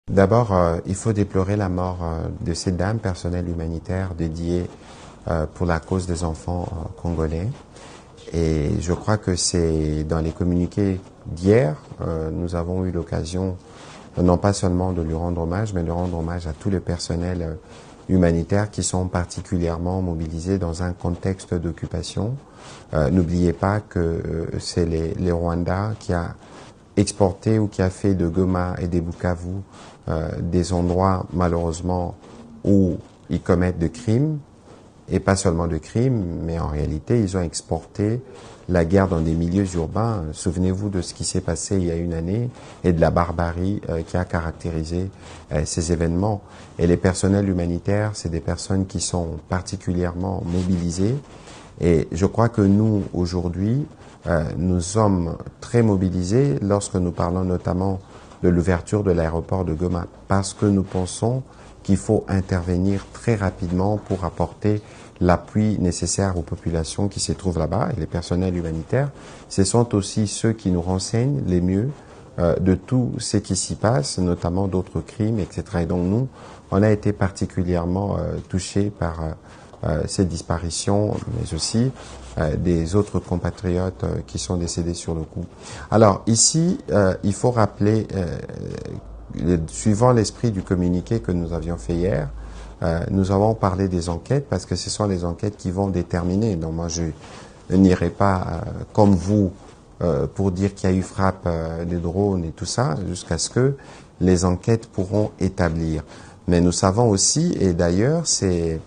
D'abord, il faut déplorer la mort de cette dame, personnel humanitaire dédié pour la cause des enfants congolais. Et je crois que c'est dans les communiqués d'hier, nous avons eu l'occasion non pas seulement de lui rendre hommage, mais de rendre hommage à tout le personnel humanitaire qui sont particulièrement mobilisés dans un contexte d'occupation. N'oubliez pas que c'est les Rwandais qui a exporté ou qui a fait de Goma et des Bukavu des endroits malheureusement où ils commettent de crimes, et pas seulement de crimes, mais en réalité ils ont exporté la guerre dans des milieux urbains. Souvenez-vous de ce qui s'est passé il y a une année et de la barbarie qui a caractérisé ces événements. Et les personnels humanitaires, c'est des personnes qui sont particulièrement mobilisées. Et je crois que nous, aujourd'hui, nous sommes très mobilisés lorsque nous parlons notamment de l'ouverture de l'aéroport de Goma, parce que nous pensons qu'il faut intervenir très rapidement pour apporter l'appui nécessaire aux populations qui se trouvent là-bas. Et les personnels humanitaires, ce sont aussi ceux qui nous renseignent les mieux de tout ce qui s'y passe, notamment d'autres crimes, etc. Et donc nous, on a été particulièrement touchés par ces disparitions, mais aussi des autres compatriotes qui sont décédés sur le coup. Alors ici, il faut rappeler, suivant l'esprit du communiqué que nous avions fait hier, nous avons parlé des enquêtes parce que ce sont les enquêtes qui vont déterminer. Donc moi, je n'irai pas comme vous pour dire qu'il y a eu frappe des drones et tout ça, jusqu'à ce que les enquêtes pourront établir. Mais nous savons aussi, et d'ailleurs, c'est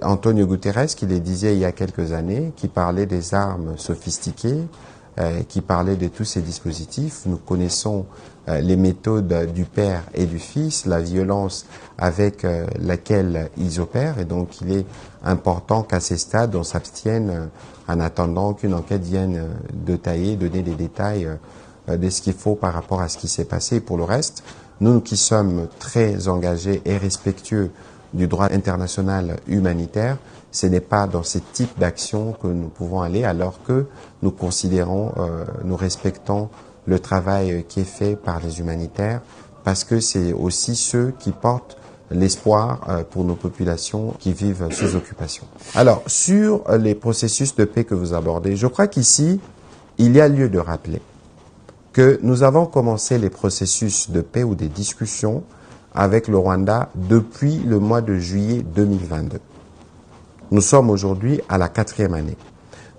Antonio Guterres qui le disait il y a quelques années, qui parlait des armes sophistiquées, qui parlait de tous ces dispositifs. Nous connaissons les méthodes du père et du fils, la violence avec laquelle ils opèrent, et donc il est important qu'à ces stades, on s'abstienne en attendant qu'une enquête vienne détailler, donner des détails de ce qu'il faut par rapport à ce qui s'est passé. Pour le reste, nous qui sommes très engagés et respectueux du droit international humanitaire, ce n'est pas dans ce type d'action que nous pouvons aller, alors que nous considérons, nous respectons le travail qui est fait par les humanitaires, parce que c'est aussi ceux qui portent l'espoir pour nos populations qui vivent sous occupation. Alors, sur les processus de paix que vous abordez, je crois qu'ici, il y a lieu de rappeler que nous avons commencé les processus de paix ou des discussions avec le Rwanda depuis le mois de juillet 2022. Nous sommes aujourd'hui à la 4e année.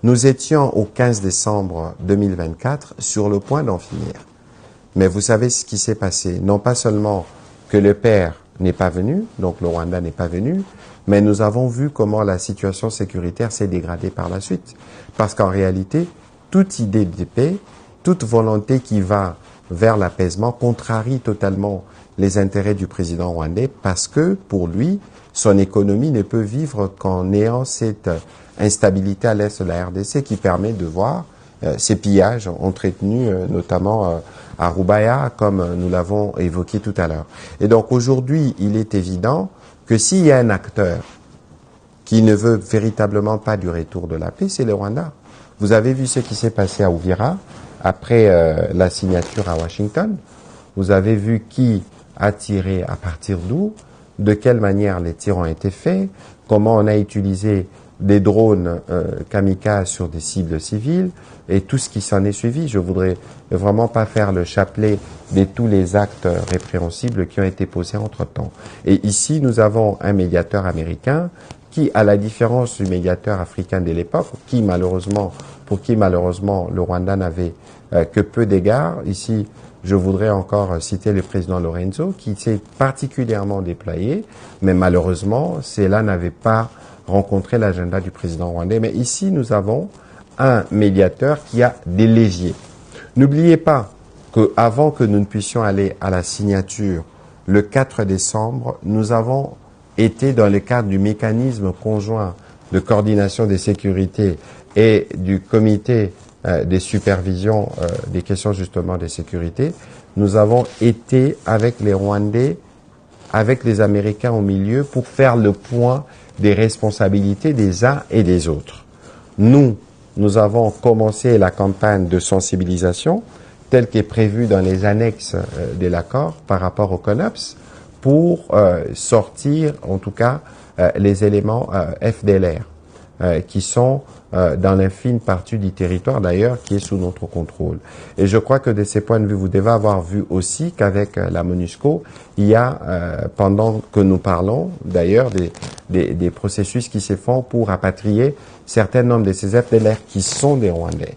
Nous étions au 15 décembre 2024 sur le point d'en finir. Mais vous savez ce qui s'est passé. Non pas seulement que le père n'est pas venu, donc le Rwanda n'est pas venu, mais nous avons vu comment la situation sécuritaire s'est dégradée par la suite. Parce qu'en réalité, toute idée de paix, toute volonté qui va vers l'apaisement contrarie totalement les intérêts du président rwandais, parce que pour lui, son économie ne peut vivre qu'en ayant cette instabilité à l'est de la RDC qui permet de voir ces pillages entretenus notamment à Rubaya, comme nous l'avons évoqué tout à l'heure. Et donc aujourd'hui, il est évident que s'il y a un acteur qui ne veut véritablement pas du retour de la paix, c'est le Rwanda. Vous avez vu ce qui s'est passé à Uvira après la signature à Washington. Vous avez vu qui a tiré à partir d'où, de quelle manière les tirs ont été faits, comment on a utilisé des drones kamikazes sur des cibles civiles et tout ce qui s'en est suivi. Je voudrais vraiment pas faire le chapelet de tous les actes répréhensibles qui ont été posés entre-temps. Et ici, nous avons un médiateur américain qui, à la différence du médiateur africain de l'époque, pour qui malheureusement le Rwanda n'avait que peu d'égards. Ici, je voudrais encore citer le président Lorenzo, qui s'est particulièrement déployé, mais malheureusement, cela n'avait pas rencontré l'agenda du président rwandais. Mais ici, nous avons un médiateur qui a délégié. N'oubliez pas qu'avant que nous ne puissions aller à la signature le 4 décembre, nous avons été dans le cadre du mécanisme conjoint de coordination des sécurités et du comité des supervisions des questions justement de sécurité, nous avons été avec les Rwandais, avec les Américains au milieu pour faire le point des responsabilités des uns et des autres. Nous avons commencé la campagne de sensibilisation tel qu'est prévu dans les annexes de l'accord par rapport au CONOPS pour sortir, en tout cas, les éléments FDLR qui sont dans l'infime partie du territoire d'ailleurs qui est sous notre contrôle. Et je crois que de ces points de vue, vous devez avoir vu aussi qu'avec la MONUSCO, il y a, pendant que nous parlons d'ailleurs, des processus qui se font pour rapatrier certains nombres de ces FDLR qui sont des Rwandais.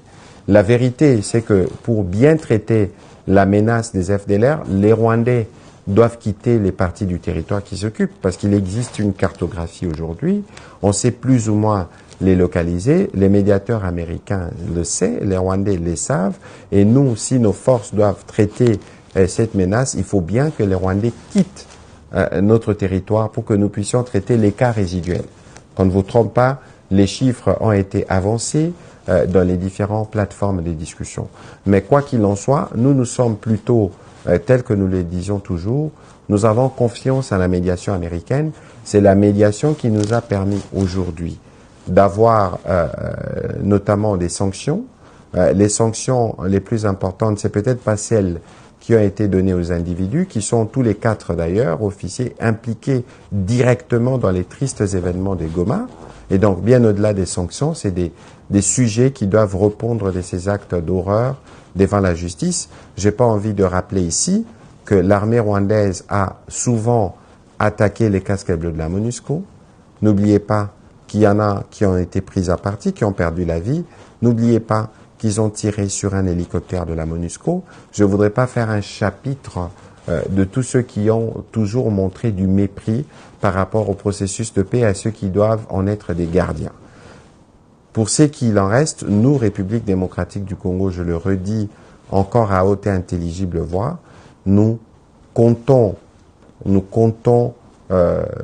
La vérité, c'est que pour bien traiter la menace des FDLR, les Rwandais doivent quitter les parties du territoire qui s'occupent, parce qu'il existe une cartographie aujourd'hui. On sait plus ou moins les localiser. Les médiateurs américains le savent, les Rwandais le savent. Et nous, si nos forces doivent traiter cette menace, il faut bien que les Rwandais quittent notre territoire pour que nous puissions traiter les cas résiduels. Qu'on ne vous trompe pas, les chiffres ont été avancés dans les différentes plateformes de discussion. Mais quoi qu'il en soit, nous sommes plutôt tel que nous le disons toujours, nous avons confiance à la médiation américaine. C'est la médiation qui nous a permis aujourd'hui d'avoir notamment des sanctions. Les sanctions les plus importantes, c'est peut-être pas celles qui ont été données aux individus, qui sont tous les 4 d'ailleurs, officiers impliqués directement dans les tristes événements de Goma. Et donc, bien au-delà des sanctions, c'est des sujets qui doivent répondre de ces actes d'horreur devant la justice. J'ai pas envie de rappeler ici que l'armée rwandaise a souvent attaqué les casques bleus de la MONUSCO. N'oubliez pas qu'il y en a qui ont été pris à partie, qui ont perdu la vie. N'oubliez pas qu'ils ont tiré sur un hélicoptère de la MONUSCO. Je voudrais pas faire un chapitre de tous ceux qui ont toujours montré du mépris par rapport au processus de paix, à ceux qui doivent en être des gardiens. Pour ce qu'il en reste, nous, République démocratique du Congo, je le redis encore à haute et intelligible voix, nous comptons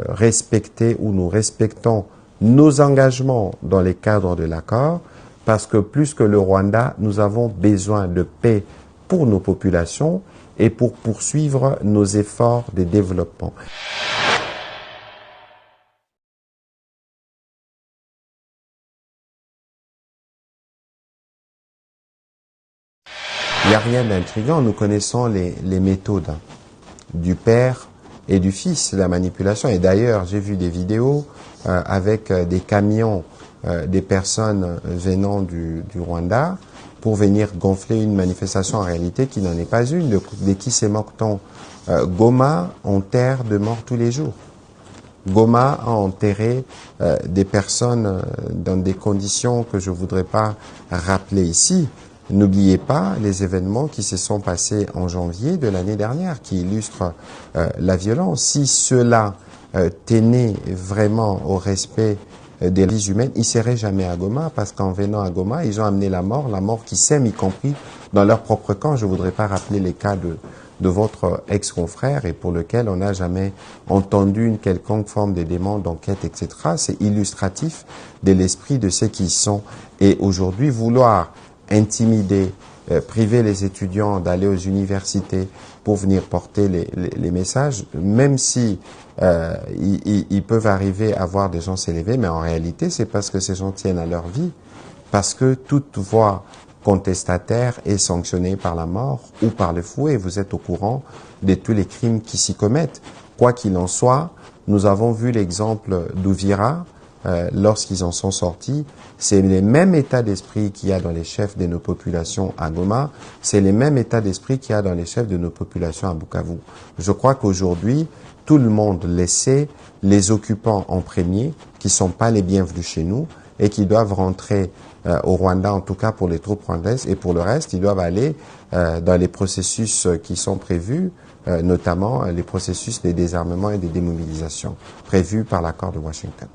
respecter ou nous respectons nos engagements dans les cadres de l'accord, parce que plus que le Rwanda, nous avons besoin de paix pour nos populations et pour poursuivre nos efforts de développement. Il n'y a rien d'intriguant, nous connaissons les méthodes du père et du fils, la manipulation. Et d'ailleurs, j'ai vu des vidéos avec des camions, des personnes venant du Rwanda pour venir gonfler une manifestation en réalité qui n'en est pas une. De qui se moque-t-on? Goma enterre de morts tous les jours. Goma a enterré des personnes dans des conditions que je voudrais pas rappeler ici. N'oubliez pas les événements qui se sont passés en janvier de l'année dernière, qui illustrent la violence. Si cela tenait vraiment au respect des vies humaines, ils ne seraient jamais à Goma, parce qu'en venant à Goma, ils ont amené la mort qui sème, y compris dans leur propre camp. Je ne voudrais pas rappeler les cas de votre ex-confrère et pour lequel on n'a jamais entendu une quelconque forme de demande d'enquête, etc. C'est illustratif de l'esprit de ceux qui y sont. Et aujourd'hui, vouloir intimider, priver les étudiants d'aller aux universités pour venir porter les messages, même si ils peuvent arriver à voir des gens s'élever, mais en réalité, c'est parce que ces gens tiennent à leur vie, parce que toute voix contestataire est sanctionnée par la mort ou par le fouet. Vous êtes au courant de tous les crimes qui s'y commettent. Quoi qu'il en soit, nous avons vu l'exemple d'Ouvira, lorsqu'ils en sont sortis. C'est les mêmes états d'esprit qu'il y a dans les chefs de nos populations à Goma, c'est les mêmes états d'esprit qu'il y a dans les chefs de nos populations à Bukavu. Je crois qu'aujourd'hui, tout le monde le sait, les occupants en premier, qui sont pas les bienvenus chez nous et qui doivent rentrer au Rwanda, en tout cas pour les troupes rwandaises, et pour le reste, ils doivent aller dans les processus qui sont prévus, notamment les processus de désarmement et de démobilisation prévus par l'accord de Washington.